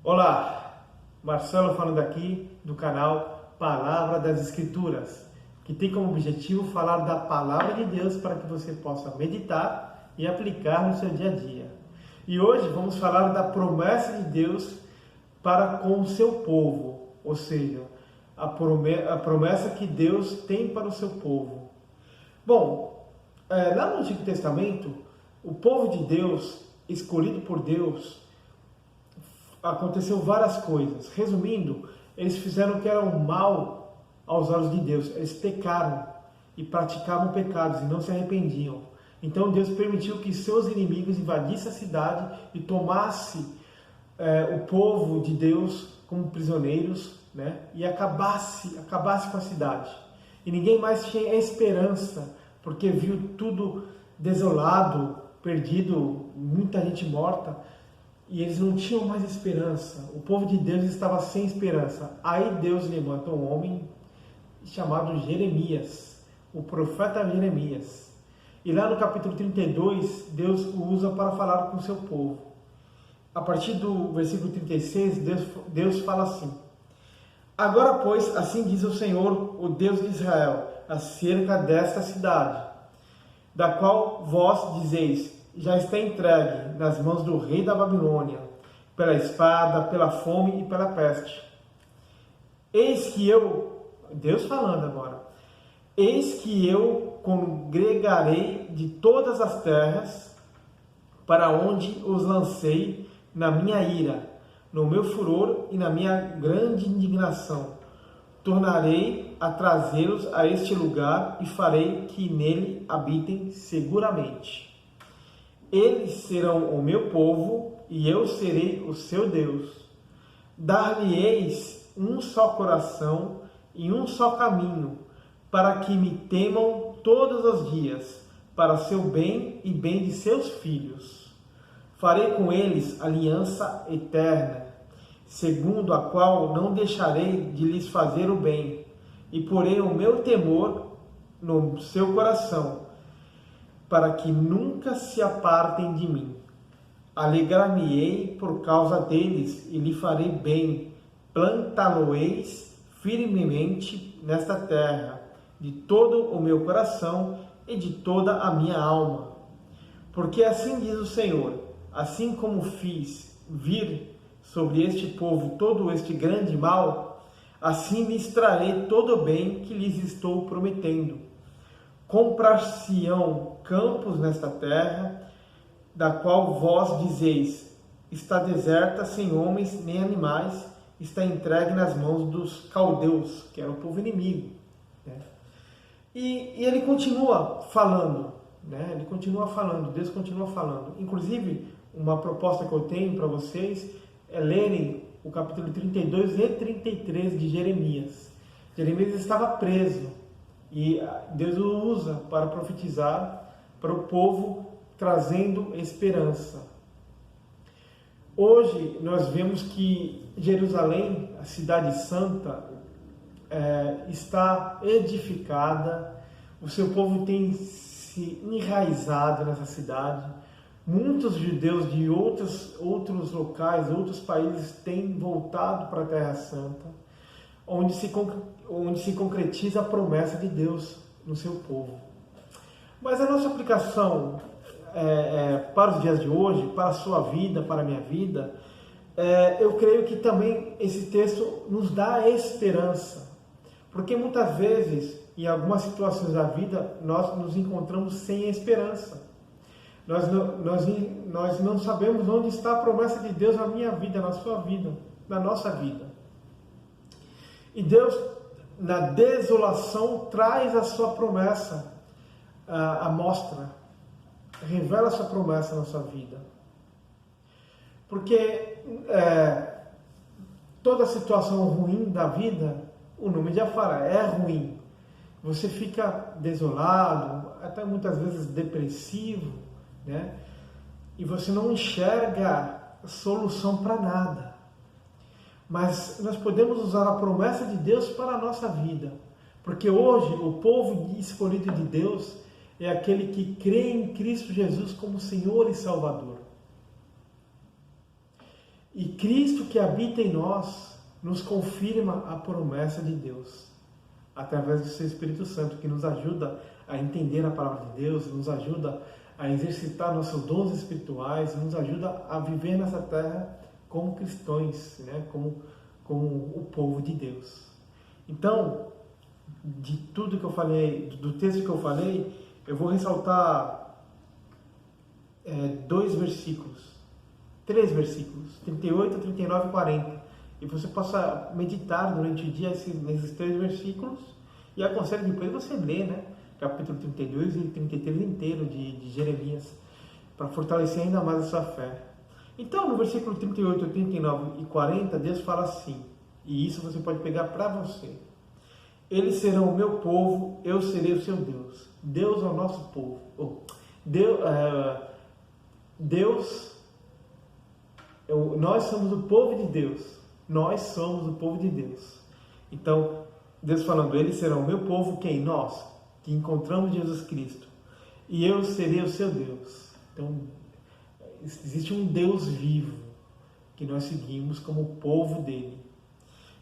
Olá, Marcelo falando aqui do canal Palavra das Escrituras, que tem como objetivo falar da Palavra de Deus para que você possa meditar e aplicar no seu dia a dia. E hoje vamos falar da promessa de Deus para com o seu povo, ou seja, a promessa que Deus tem para o seu povo. Bom, lá no Antigo Testamento, o povo de Deus, escolhido por Deus, aconteceu várias coisas. Resumindo, eles fizeram o que era o mal aos olhos de Deus. Eles pecaram e praticavam pecados e não se arrependiam. Então Deus permitiu que seus inimigos invadissem a cidade e tomassem o povo de Deus como prisioneiros, né? E acabasse com a cidade. E ninguém mais tinha esperança, porque viu tudo desolado, perdido, muita gente morta. E eles não tinham mais esperança. O povo de Deus estava sem esperança. Aí Deus levantou um homem chamado Jeremias, o profeta Jeremias. E lá no capítulo 32, Deus o usa para falar com o seu povo. A partir do versículo 36, Deus fala assim: Agora, pois, assim diz o Senhor, o Deus de Israel, acerca desta cidade, da qual vós dizeis: já está entregue nas mãos do rei da Babilônia, pela espada, pela fome e pela peste. Eis que eu, Deus falando agora, eis que eu congregarei de todas as terras para onde os lancei na minha ira, no meu furor e na minha grande indignação. Tornarei a trazê-los a este lugar e farei que nele habitem seguramente. Eles serão o meu povo e eu serei o seu Deus. Dar-lhe-eis um só coração e um só caminho, para que me temam todos os dias, para seu bem e bem de seus filhos. Farei com eles aliança eterna, segundo a qual não deixarei de lhes fazer o bem, e porei o meu temor no seu coração, para que nunca se apartem de mim. Alegrar-me-ei por causa deles e lhe farei bem. Plantá-lo-eis firmemente nesta terra, de todo o meu coração e de toda a minha alma. Porque assim diz o Senhor, assim como fiz vir sobre este povo todo este grande mal, assim lhes trarei todo o bem que lhes estou prometendo. Comprar-se-ão campos nesta terra, da qual vós dizeis: está deserta, sem homens nem animais, está entregue nas mãos dos caldeus, que era o povo inimigo. Né? E ele continua falando, né? Ele continua falando, Deus continua falando. Inclusive, uma proposta que eu tenho para vocês é lerem o capítulo 32 e 33 de Jeremias. Jeremias estava preso. E Deus o usa para profetizar para o povo, trazendo esperança. Hoje nós vemos que Jerusalém, a cidade santa, está edificada, o seu povo tem se enraizado nessa cidade. Muitos judeus de outros locais, outros países têm voltado para a Terra Santa, onde se concretiza a promessa de Deus no seu povo. Mas a nossa aplicação para os dias de hoje, para a sua vida, para a minha vida, eu creio que também esse texto nos dá esperança. Porque muitas vezes, em algumas situações da vida, nós nos encontramos sem esperança. Nós não sabemos onde está a promessa de Deus na minha vida, na sua vida, na nossa vida. E Deus, na desolação, traz a sua promessa à mostra, revela a sua promessa na sua vida. Porque toda situação ruim da vida, o nome já fala, é ruim. Você fica desolado, até muitas vezes depressivo, né? E você não enxerga solução para nada. Mas nós podemos usar a promessa de Deus para a nossa vida. Porque hoje o povo escolhido de Deus é aquele que crê em Cristo Jesus como Senhor e Salvador. E Cristo que habita em nós nos confirma a promessa de Deus, através do seu Espírito Santo, que nos ajuda a entender a palavra de Deus, nos ajuda a exercitar nossos dons espirituais, nos ajuda a viver nessa terra como cristãos, né? como o povo de Deus. Então, de tudo que eu falei, do texto que eu falei, eu vou ressaltar três versículos, 38, 39 e 40. E você possa meditar durante o dia nesses três versículos, e aconselho depois você ler, né? Capítulo 32 e 33 inteiro de Jeremias, para fortalecer ainda mais a sua fé. Então, no versículo 38, 39 e 40, Deus fala assim, e isso você pode pegar para você. Eles serão o meu povo, eu serei o seu Deus. Deus é o nosso povo. Nós somos o povo de Deus. Nós somos o povo de Deus. Então, Deus falando, eles serão o meu povo, quem? Nós, que encontramos Jesus Cristo. E eu serei o seu Deus. Então, existe um Deus vivo que nós seguimos como povo dele.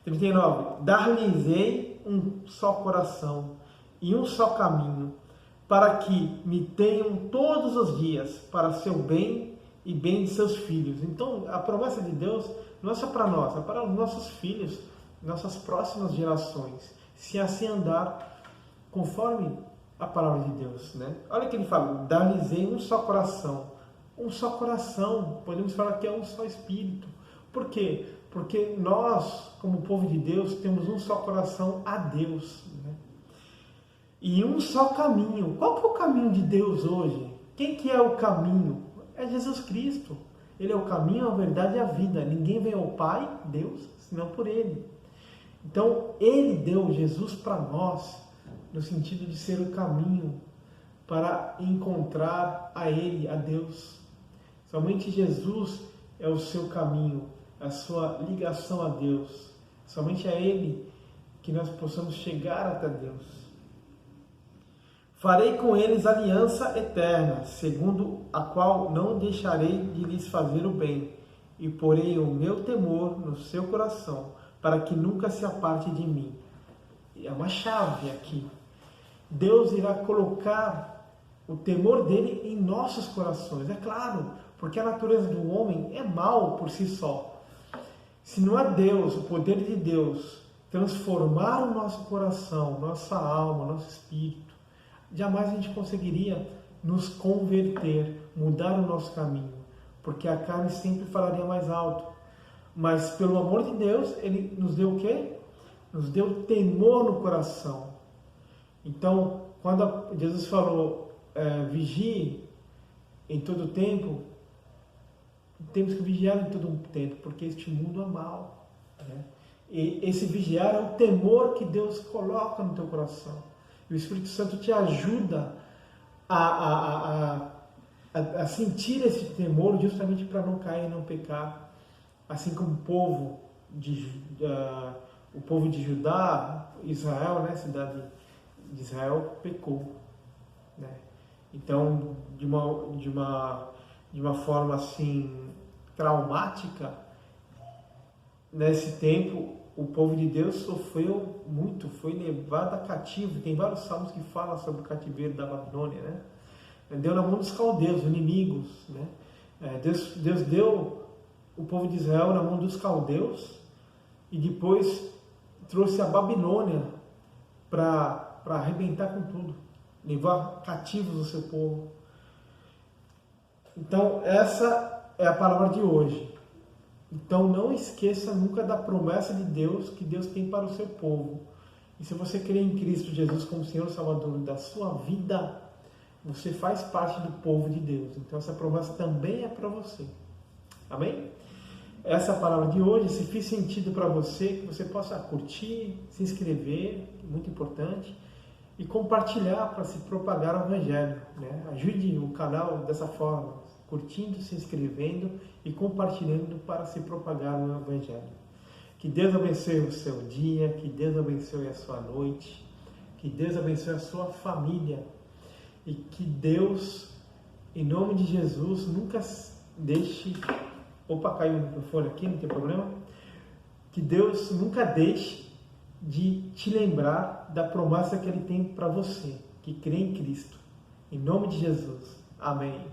39. Dar-lhes-ei um só coração e um só caminho, para que me tenham todos os dias para seu bem e bem de seus filhos. Então, a promessa de Deus não é só para nós, é para os nossos filhos, nossas próximas gerações, se assim andar conforme a palavra de Deus, né? Olha o que ele fala, dar-lhes-ei um só coração. Um só coração, podemos falar que é um só espírito. Por quê? Porque nós, como povo de Deus, temos um só coração a Deus, né? E um só caminho. Qual que é o caminho de Deus hoje? Quem que é o caminho? É Jesus Cristo. Ele é o caminho, a verdade e a vida. Ninguém vem ao Pai, Deus, senão por Ele. Então, Ele deu Jesus para nós, no sentido de ser o caminho para encontrar a Ele, a Deus. Somente Jesus é o seu caminho, a sua ligação a Deus. Somente a Ele que nós possamos chegar até Deus. Farei com eles aliança eterna, segundo a qual não deixarei de lhes fazer o bem, e porei o meu temor no seu coração, para que nunca se aparte de mim. É uma chave aqui. Deus irá colocar o temor dele em nossos corações, é claro, porque a natureza do homem é mal por si só. Se não é Deus, o poder de Deus, transformar o nosso coração, nossa alma, nosso espírito, jamais a gente conseguiria nos converter, mudar o nosso caminho, porque a carne sempre falaria mais alto. Mas pelo amor de Deus, Ele nos deu o quê? Nos deu temor no coração. Então, quando Jesus falou, vigie em todo o tempo, temos que vigiar em todo o tempo, porque este mundo é mau, né? E esse vigiar é o temor que Deus coloca no teu coração. E o Espírito Santo te ajuda a sentir esse temor justamente para não cair e não pecar. Assim como o povo de Judá, Israel, né, cidade de Israel, pecou, né? Então, de uma forma assim traumática, nesse tempo, o povo de Deus sofreu muito, foi levado a cativo. Tem vários salmos que falam sobre o cativeiro da Babilônia, né? Deu na mão dos caldeus, inimigos, né? Deus deu o povo de Israel na mão dos caldeus e depois trouxe a Babilônia para arrebentar com tudo, levar cativos o seu povo. Então, essa é a palavra de hoje. Então não esqueça nunca da promessa de Deus que Deus tem para o seu povo. E se você crê em Cristo Jesus como Senhor e Salvador da sua vida, você faz parte do povo de Deus. Então essa promessa também é para você. Amém? Essa é a palavra de hoje. Se fiz sentido para você, que você possa curtir, se inscrever, muito importante, e compartilhar para se propagar o Evangelho, né? Ajude o canal dessa forma, curtindo, se inscrevendo e compartilhando para se propagar o Evangelho. Que Deus abençoe o seu dia, que Deus abençoe a sua noite, que Deus abençoe a sua família e que Deus, em nome de Jesus, nunca deixe Opa, caiu o microfone aqui, não tem problema. Que Deus nunca deixe de te lembrar da promessa que Ele tem para você, que crê em Cristo. Em nome de Jesus. Amém.